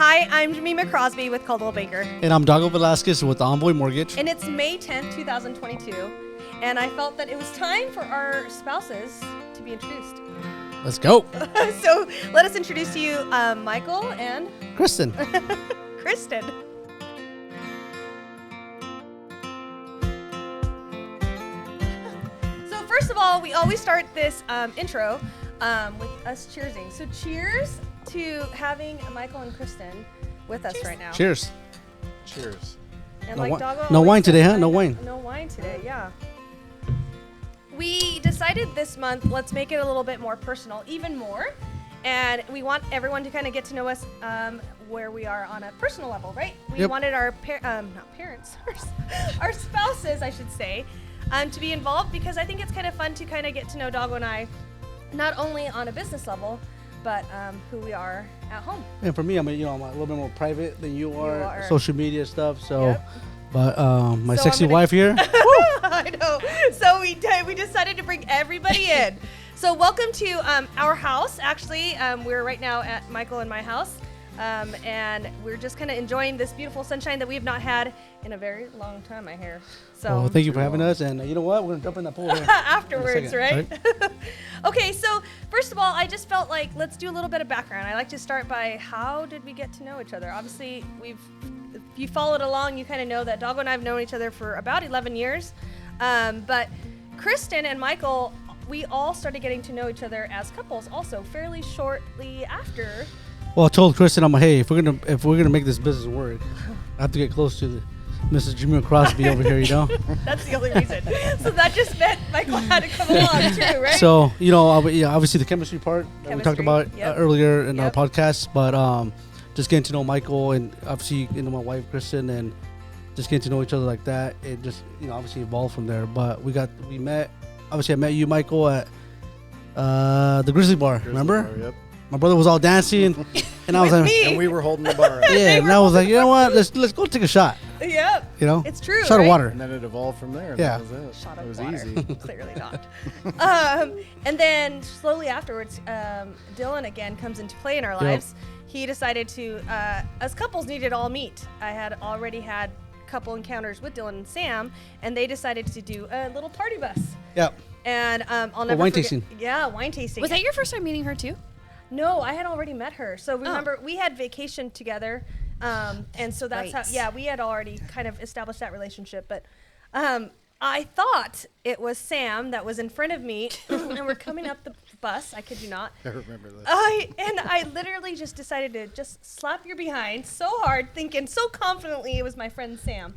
Hi, I'm Jemima Crosby with Coldwell Banker. And I'm Dago Velasquez with Envoy Mortgage. And it's May 10th, 2022. And I felt that it was time for our spouses to be introduced. Let's go. So let us introduce to you Michael and Kristen. Kristen. So first of all, we always start this intro with us cheersing. So cheers to having Michael and Kristen with us right now. Cheers. Cheers. And No Dago no always wine says, today, huh? No wine. No wine today, yeah. We decided this month, let's make it a little bit more personal, even more. And we want everyone to kind of get to know us where we are on a personal level, right? We wanted our not parents, our spouses, I should say, to be involved because I think it's kind of fun to kind of get to know Dago and I, not only on a business level, but who we are at home. And for me, I'm a little bit more private than you are. are. Social media stuff. So, Yep. but my So sexy I'm gonna- wife here. I know. So we decided to bring everybody in. So welcome to our house. Actually, we're right now at Michael and my house. And we're just kind of enjoying this beautiful sunshine that we have not had in a very long time, I hear. So Well, thank you for having us. And you know what? We're going to jump in that pool here. afterwards, second, right? Okay, so first of all, I just felt like let's do a little bit of background. I like to start by how did we get to know each other? Obviously, if you followed along, you kind of know that Dago and I have known each other for about 11 years. But Kristen and Michael, we all started getting to know each other as couples also fairly shortly after. Well, I told Kristen, I'm like, hey, if we're gonna make this business work, I have to get close to Mrs. Jemima Crosby over here, you know. That's the only reason. So that just meant Michael had to come along too, right? So obviously the chemistry part that we talked Chemistry, about yep. earlier in our Yep. podcast, but just getting to know Michael and obviously my wife Kristen and just getting to know each other like that, it just obviously evolved from there. But we met. Obviously, I met you, Michael, at the Grizzly Bar. Remember? Bar, yep. My brother was all dancing, and I was With like, me. And we were holding the bar. up. yeah, and I was like, you know what? Let's go take a shot. Yep. You know, It's true. shot right? of water. And then it evolved from there. And Yeah. That was it. Shot It of was water. easy. Clearly not. And then slowly afterwards, Dylan again comes into play in our lives. He decided to, us couples needed to all meet. I had already had couple encounters with Dylan and Sam, and they decided to do a little party bus. Yep. And I'll never wine forget. tasting. Yeah, wine tasting. Was that your first time meeting her too? No, I had already met her. So remember, we had vacation together, and so that's Right. how. Yeah, we had already kind of established that relationship. But I thought it was Sam that was in front of me, and we're coming up the bus. I kid you not. I remember this. I literally just decided to just slap your behind so hard, thinking so confidently it was my friend Sam,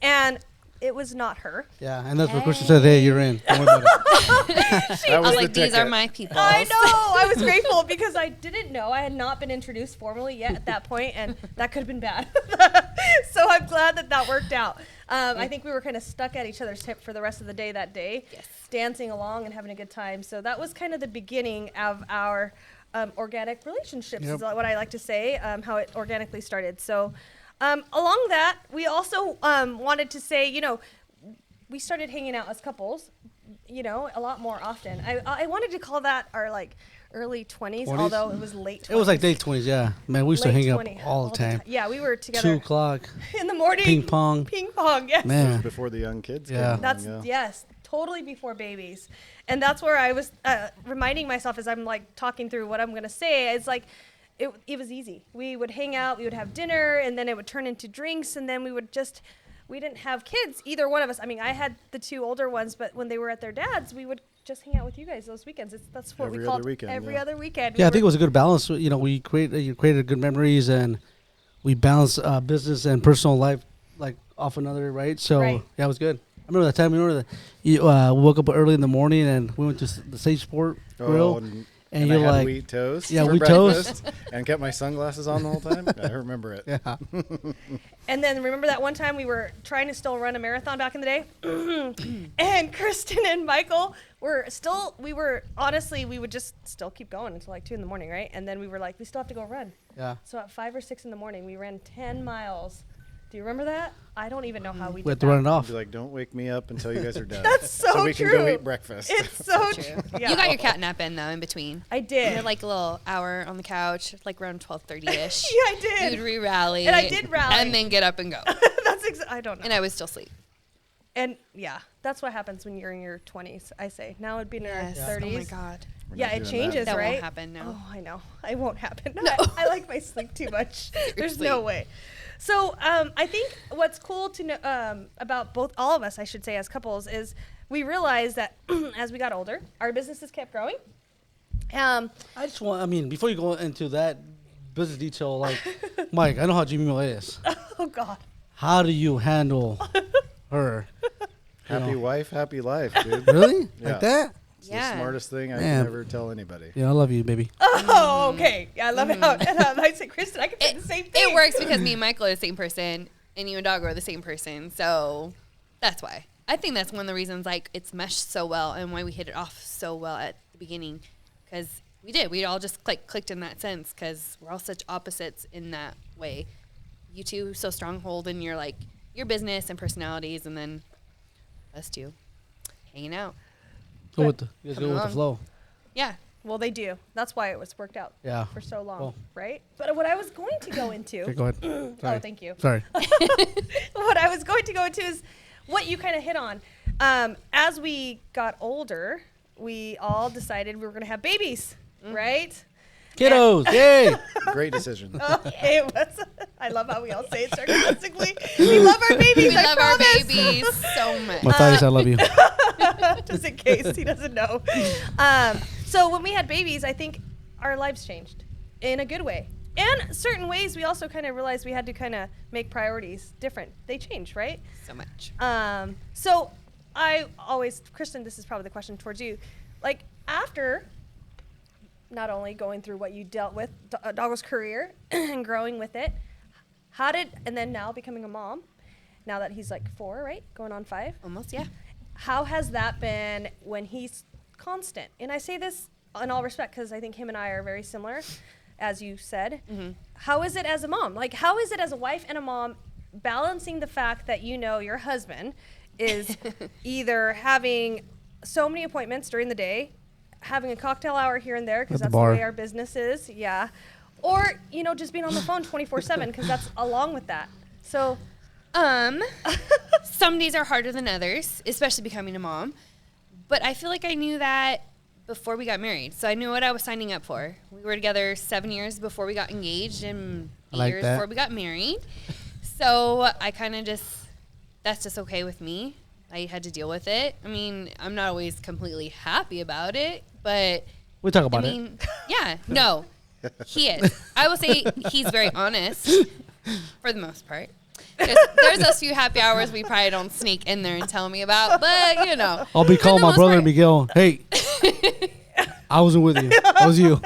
and it was not her. Yeah, and that's what Kristen said. Hey, you're in. Don't worry about it. That I was was the like, these are ticket. my people. I know. I was grateful because I didn't know. I had not been introduced formally yet at that point, and that could have been bad. So I'm glad that worked out. I think we were kind of stuck at each other's hip for the rest of the day that day, dancing along and having a good time. So that was kind of the beginning of our organic relationships, is what I like to say, how it organically started. So along that, we also wanted to say, we started hanging out as couples, a lot more often. I wanted to call that our early 20s, 20s? although it was late 20s. It was like late 20s, yeah. Man, we used to Late hang out 20, all the time. Yeah, we were together 2 o'clock, in the morning. ping pong. Ping pong, yes. It was Man, before the young kids Yeah. came That's, along, yeah. yes, totally before babies. And that's where I was reminding myself as I'm talking through what I'm going to say. It's like, it was easy. We would hang out, we would have dinner, and then it would turn into drinks, and then we didn't have kids, either one of us. I mean, I had the 2 older ones, but when they were at their dad's, we would just hang out with you guys those weekends. That's what Every we other called weekend, every yeah. other weekend. yeah, I think it was a good balance. We created good memories, and we balanced business and personal life off another, right? So Right. yeah, it was good. I remember that time. You woke up early in the morning and we went to the Sage Sport Grill, and and I you're had like, wheat toast. Yeah, for wheat breakfast and kept my sunglasses on the whole time. I remember it. yeah, And then remember that one time we were trying to still run a marathon back in the day? And Kristen and Michael we would just still keep going until 2 in the morning, right? And then we were like, we still have to go run. yeah. So at 5 or 6 in the morning, we ran 10 miles Do you remember that? I don't even know how we We did had to run it that. off. Be like, don't wake me up until you guys are done. That's so we true. can go eat breakfast. It's so True. true. Yeah. You got your cat nap in though in between. I You did. had like a little hour on the couch, like around 12:30ish. Yeah, I did. You'd re-rally. And I did rally. And then get up and go. I don't know. And I would still sleep. And yeah, that's what happens when you're in your 20s, I say. Now it'd be in your 30s. Oh my God. We're Yeah, not it doing changes, That right? won't happen, no. Oh, I know. It won't happen. No. I like my sleep too much. There's no Seriously. way. So I think what's cool to know about all of us, I should say, as couples, is we realized that as we got older, our businesses kept growing. I just want, I mean, before you go into that business detail, like, Mike, I know how Jemima is. Oh, God. How do you handle her? Happy know. wife, happy life, dude. Really? Yeah. Like that? It's Yeah. the smartest thing I Man. can ever tell anybody. Yeah, I love you, baby. Oh, okay. Yeah, I love it. And I say, Kristen, I can say the same thing. It works because me and Michael are the same person, and you and Dago are the same person. So that's why. I think that's one of the reasons like it's meshed so well and why we hit it off so well at the beginning. Because we did. We all just clicked in that sense because we're all such opposites in that way. You two so stronghold in your like your business and personalities, and then us two hanging out. Go with the, you guys Come go with the along. flow. Yeah. Well, they do. That's why it was worked out Yeah. for so long, Cool. right? But what I was going to go into... Okay, go ahead. Sorry. Oh, thank you. Sorry. What I was going to go into is what you kind of hit on. As we got older, we all decided we were going to have babies, right? Kiddos, yay! Great decision. It was. I love how we all say it sarcastically. We love our babies. We I love our promise. babies so much. Matthias, I love you. Just in case he doesn't know. So when we had babies, I think our lives changed in a good way. And certain ways, we also kind of realized we had to kind of make priorities different. They changed, right? So much. So I always, Kristen, this is probably the question towards you. Like after not only going through what you dealt with, Dago's career and growing with it, and then now becoming a mom, now that he's like 4, right? Going on 5. Almost, yeah. How has that been when he's constant? And I say this in all respect because I think him and I are very similar, as you said. Mm-hmm. How is it as a mom? Like, how is it as a wife and a mom balancing the fact that you know your husband is either having so many appointments during the day, having a cocktail hour here and there because At the that's bar. the way our business is, yeah, or just being on the phone 24/7 because that's along with that. So Some days are harder than others, especially becoming a mom. But I feel like I knew that before we got married. So I knew what I was signing up for. We were together 7 years before we got engaged and I 8 like years that. before we got married. So I kind of that's just okay with me. I had to deal with it. I mean, I'm not always completely happy about it, but We'll talk I about it. mean, yeah, no, he is. I will say he's very honest for the most part. There's those few happy hours we probably don't sneak in there and tell me about, but you know. I'll be for calling the my most brother part- Miguel. Hey, I wasn't with you. I was you.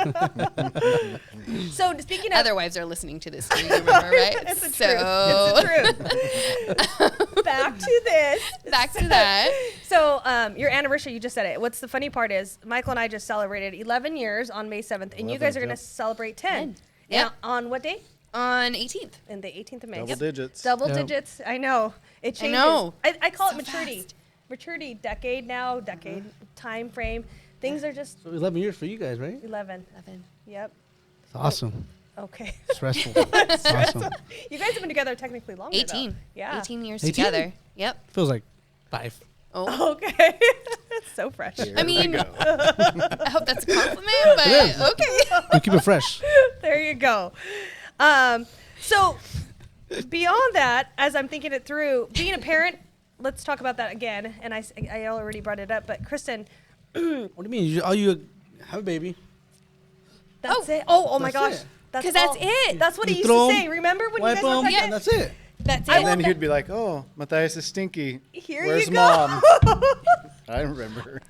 So speaking of Other wives are listening to this, you remember, right? it's the so truth. It's the truth. Back to this. back to that. So your anniversary, you just said it. What's the funny part is Michael and I just celebrated 11 years on May 7th, and you guys are 11th, going to yep. celebrate 10. Yep. On what day? On 18th. In the 18th of May. Double Yep. digits. Double Yep. digits. I know. It I changes. know. I call So it maturity. fast. Maturity decade now, decade time frame. Things are just So 11 years for you guys, right? 11. 11. Yep. It's awesome. Okay. Stressful. It's awesome. You guys have been together technically longer. 18. Though. Yeah. 18 years 18? together. Yep. Feels like 5. Oh. Okay. It's so fresh. Here I mean, we go. I hope that's a compliment, It is. but okay. We keep it fresh. There you go. So beyond that, as I'm thinking it through, being a parent, let's talk about that again. And I already brought it up, but Kristen, What do you mean? You have a baby. that's Oh. it. Oh my That's gosh. it. 'Cause that's all- it. That's what he You used throw to 'em, say. Remember when you Wipe guys were them, pregnant? and that's it. That's I it. And then love he'd be like, "Oh, Matthias is stinky. Here Where's you go. mom?" I remember.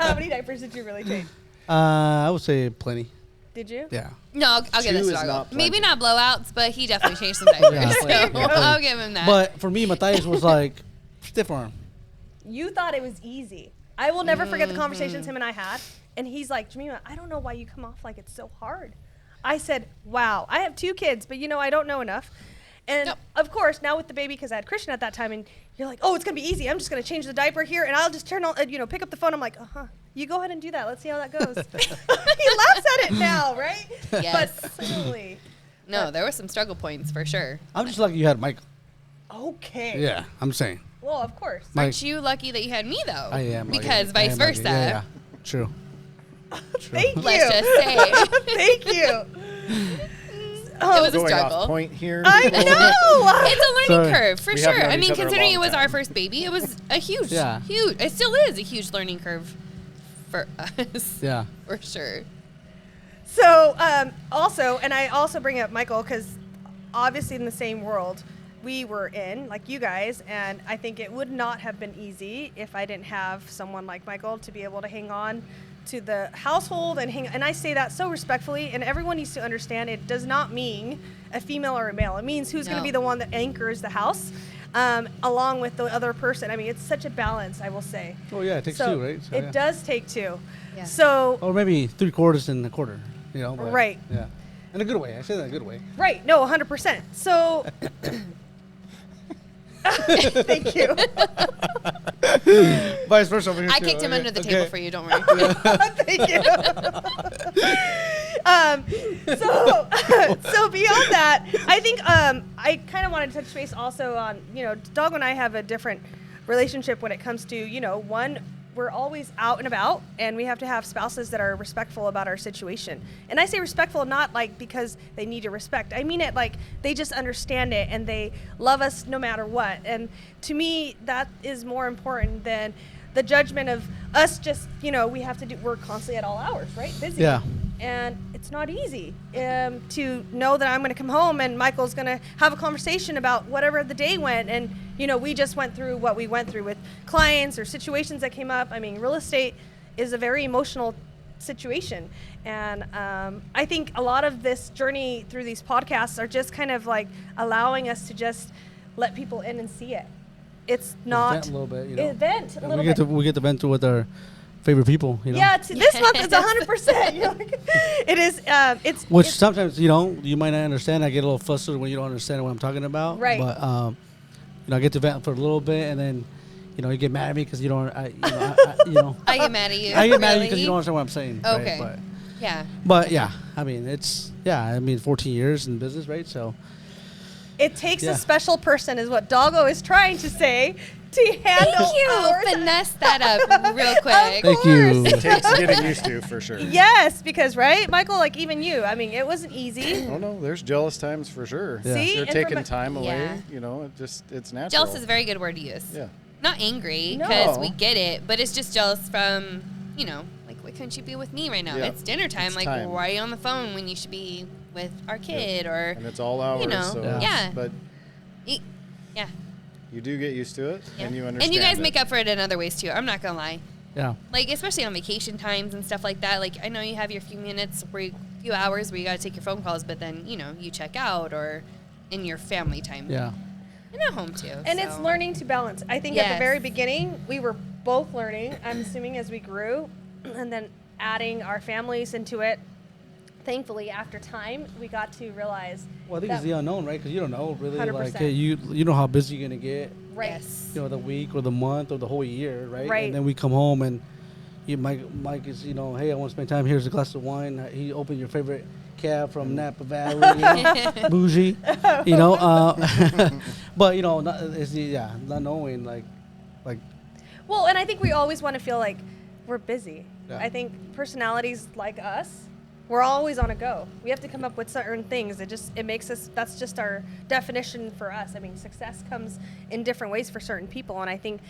How many diapers did you really change? I would say plenty. Did you? Yeah. No, I'll give Two this to is Dago. not Maybe plenty. not blowouts, but he definitely changed some diapers. Yeah, so plenty. I'll give him that. But for me, Matthias was like stiff arm. You thought it was easy. I will never forget the conversations him and I had. And he's like, Jemima, I don't know why you come off like it's so hard. I said, wow, I have 2 kids, but I don't know enough. And Nope. of course, now with the baby, because I had Christian at that time, and you're like, oh, it's gonna be easy. I'm just gonna change the diaper here, and I'll just turn on, pick up the phone. I'm like, you go ahead and do that. Let's see how that goes. He laughs at it now, right? Yes. But totally. No, there were some struggle points for sure. I'm just lucky you had Michael. Okay. Yeah, I'm saying. Well, of course. Aren't you lucky that you had me though? I am. lucky. Because I vice am lucky. versa. Yeah, true. Thank you. Let's just say. Thank you. It was a Going struggle. off point here. I know. It's a learning Sorry. curve for We have sure. known I each mean, other a considering long it was our time. first baby, it was a huge, Yeah. huge. It still is a huge learning curve for us. Yeah. For sure. So, also, and I also bring up Michael because obviously in the same world we were in, like you guys, and I think it would not have been easy if I didn't have someone like Michael to be able to hang on to the household and I say that so respectfully, and everyone needs to understand it does not mean a female or a male. It means who's going to No. be the one that anchors the house along with the other person. I mean, it's such a balance, I will say. Oh yeah, it takes So two, right? So, it yeah. does take two. Yeah. So, Or maybe 3/4 and a quarter. But, Right. Yeah. In a good way. I say that in a good way. right, no, 100%. So, thank you. Vice versa over here. I too. kicked him Okay, under the okay. table for you. Don't worry. Thank you. So beyond that, I think I kind of wanted to touch base also on, Dago and I have a different relationship when it comes to, one, we're always out and about, and we have to have spouses that are respectful about our situation. And I say respectful not like because they need your respect. I mean it like they just understand it and they love us no matter what. And to me, that is more important than the judgment of us just, we have to do, we're constantly at all hours, right? Busy. Yeah. And it's not easy to know that I'm going to come home and Michael's going to have a conversation about whatever the day went. And, we just went through what we went through with clients or situations that came up. I mean, real estate is a very emotional situation. And I think a lot of this journey through these podcasts are just kind of like allowing us to just let people in and see it. It's not Vent a little bit, Vent a And little we get bit. We get to vent with our favorite people, Yeah, this month it's 100%. It is. It's Which it's, sometimes you might not understand. I get a little flustered when you don't understand what I'm talking about. Right. But I get to vent for a little bit, and then you get mad at me because you don't. I I get mad at you. I get mad at you because Really? you don't understand what I'm saying. Okay. Right? Yeah. But yeah, I mean 14 years in business, right? So It takes Yeah. a special person, is what Dago is trying to say, to handle Thank you. our Finesse that up real quick. Thank you. It takes getting used to for sure. Yes, because right, Michael, like even you. I mean, it wasn't easy. Oh no, there's jealous times for sure. Yeah. See? They're And taking from a- time away. Yeah. It's natural. Jealous is a very good word to use. Yeah. Not angry, because No. we get it, but it's just jealous from, like, why couldn't you be with me right now? Yeah. It's dinner time. It's Like, time. why are you on the phone when you should be with our kid? Or, And it's all hours. So Yeah. But yeah. you do get used to it, Yeah. and you understand. And you guys it. make up for it in other ways too. I'm not gonna lie. Yeah. Like, especially on vacation times and stuff like that. Like, I know you have your few minutes, few hours where you gotta take your phone calls, but then you check out or in your family time. Yeah. And at home too. And it's so. learning to balance. I think at the Yes. very beginning, we were both learning, I'm assuming, as we grew, and then adding our families into it. Thankfully, after time, we got to realize Well, I think that- it's the unknown, right? Because you don't know really. 100%. Like, hey, you know how busy you're gonna get. right. Yes. The week or the month or the whole year, right? Right. And then we come home and Mike is, hey, I want to spend time. Here's a glass of wine. He opened your favorite cab from Napa Valley, bougie, but not knowing like, Well, and I think we always want to feel like we're busy. Yeah. I think personalities like us, we're always on a go. We have to come up with certain things. It makes us, that's just our definition for us. I mean, success comes in different ways for certain people. And I think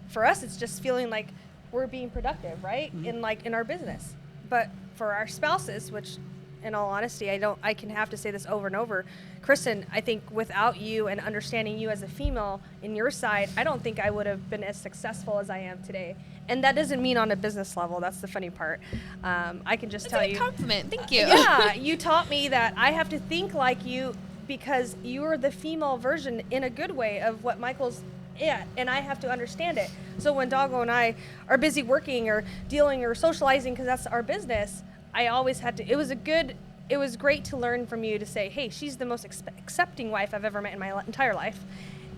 for us, it's just feeling like we're being productive, right? Mm-hmm. In our business. But for our spouses, which in all honesty, I can have to say this over and over. Kristen, I think without you and understanding you as a female in your side, I don't think I would have been as successful as I am today. And that doesn't mean on a business level. That's the funny part. I can just That's tell a you. compliment. Thank you. Yeah, you taught me that I have to think like you because you're the female version in a good way of what Michael's at, and I have to understand it. So when Dago and I are busy working or dealing or socializing because that's our business, I always had to. It was a good it was great to learn from you to say, hey, she's the most accepting wife I've ever met in my entire life.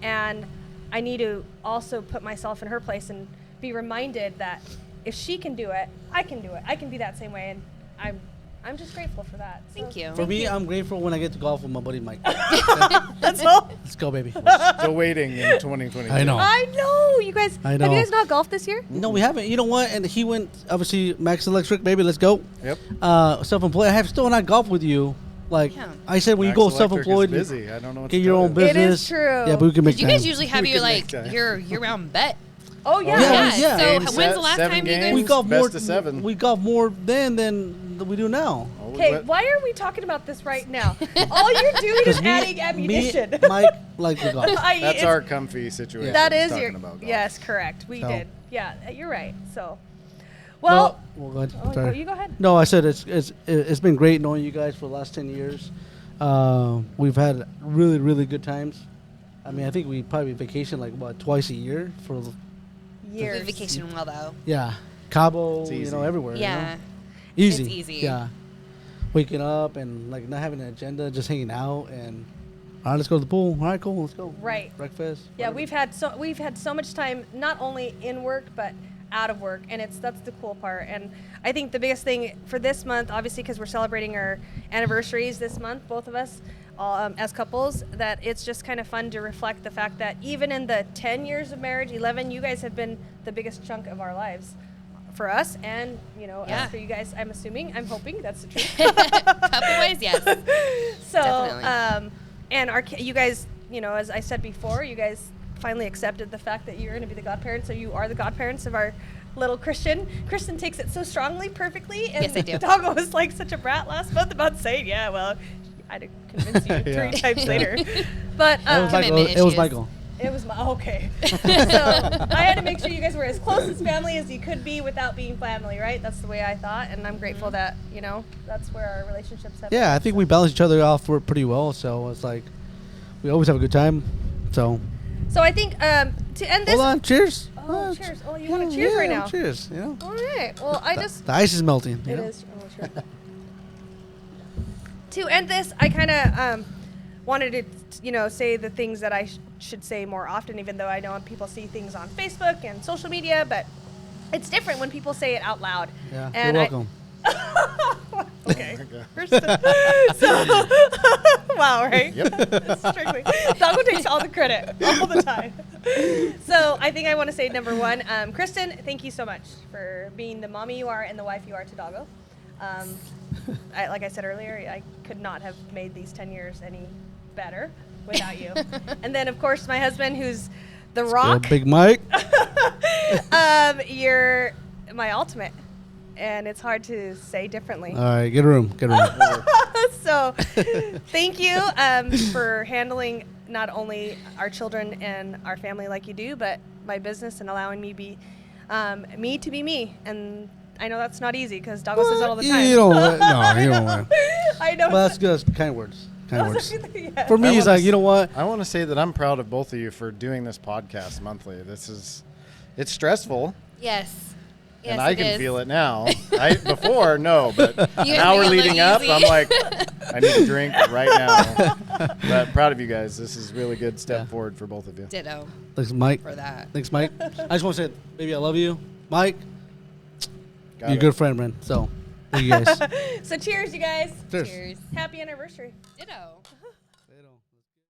And I need to also put myself in her place and be reminded that if she can do it, I can do it. I can be that same way. And I'm just grateful for that. So Thank you. For me, I'm grateful when I get to golf with my buddy Mike. That's all. Let's go, baby. Still waiting in 2022. I know. I know. You guys, I have know. you guys not golfed this year? No, we haven't. You know what? And he went, obviously, Max Electric, baby, let's go. Yep. Self-employed. I have still not golfed with you. Like, Yeah. I said, when Max you go Electric is self-employed, busy. I don't know what get to your tell own you. business. It is true. Yeah, but we can make Did you guys time. usually have We your can like make time. your year-round bet? Oh, yeah. Yeah, yeah. So Game when's set, the last 7 time you guys? games. We golf Best more. of 7. We golf more then than we do now. Oh, Okay, what- why are we talking about this right now? All you're doing is adding ammunition. Me, Mike, like the golf. That's our comfy situation. That He's is talking your. about golf. Yes, correct. We So. did. Yeah, you're right. So, well, Well, go ahead. oh, Sorry. you go ahead. No, I said it's been great knowing you guys for the last 10 years. We've had really, really good times. I mean, I think we probably vacation like what twice a year for We Years. vacation well though. Cabo, It's you easy. know, everywhere. you Yeah. know? Easy. It's easy. Yeah. Waking up and like not having an agenda, just hanging out and all right, let's go to the pool. All right, cool, let's go. Right. Breakfast. Yeah, whatever. we've had so much time not only in work but out of work, and that's the cool part. And I think the biggest thing for this month, obviously, because we're celebrating our anniversaries this month, both of us. As couples, that it's just kind of fun to reflect the fact that even in the 10 years of marriage, 11, you guys have been the biggest chunk of our lives for us, and Yeah. as for you guys, I'm hoping that's the truth. Couple ways, yes. So, Definitely. and you guys, as I said before, you guys finally accepted the fact that you're going to be the godparents, so you are the godparents of our little Christian. Kristen takes it so strongly, perfectly, and Yes, I do. Doggo was like such a brat last month about saying, yeah, well, I had to convince you Yeah. 3 times later. But It was Michael. Commitment It was issues. Michael. it was okay. So I had to make sure you guys were as close as family as you could be without being family, right? That's the way I thought, and I'm grateful that that's where our relationships have. Yeah, I think we balance each other off pretty well. So it's like we always have a good time. So So I think to end this. hold on, cheers. Oh, cheers! Oh, you want to cheers right now? Cheers. You know, All right. Well, I just. the ice is melting. you It know? is. Oh, sure. To end this, I kind of wanted to, say the things that I should say more often, even though I know people see things on Facebook and social media, but it's different when people say it out loud. Yeah, And you're welcome. Okay. Oh my God. So, wow, right? Yep. Strictly. Dago takes all the credit all the time. So I think I want to say number one, Kristen, thank you so much for being the mommy you are and the wife you are to Dago. Like I said earlier, I could not have made these 10 years any better without you. And then, of course, my husband, who's the rock. Good, Big Mike. You're my ultimate. And it's hard to say differently. All right, get a room. Get a room. So, thank you for handling not only our children and our family like you do, but my business and allowing me to be me. And I know that's not easy because Dago says it all the time. You don't. No, you don't. I know. Well, that's good. That's kind words. Kind words. Yeah. For me, it's wanna like, you know what? I want to say that I'm proud of both of you for doing this podcast monthly. It's stressful, Yes. Yes, and I it can is. feel it now. Before, no, but You now make we're it look leading up. easy. I'm like, I need a drink right now. But proud of you guys. This is a really good step Yeah. forward for both of you. Ditto Thanks, Mike. for that. Thanks, Mike. I just want to say, baby, I love you, Mike. Got You're a it. good friend, man. So, thank you guys. So cheers, you guys. Cheers. Cheers. Happy anniversary. Ditto.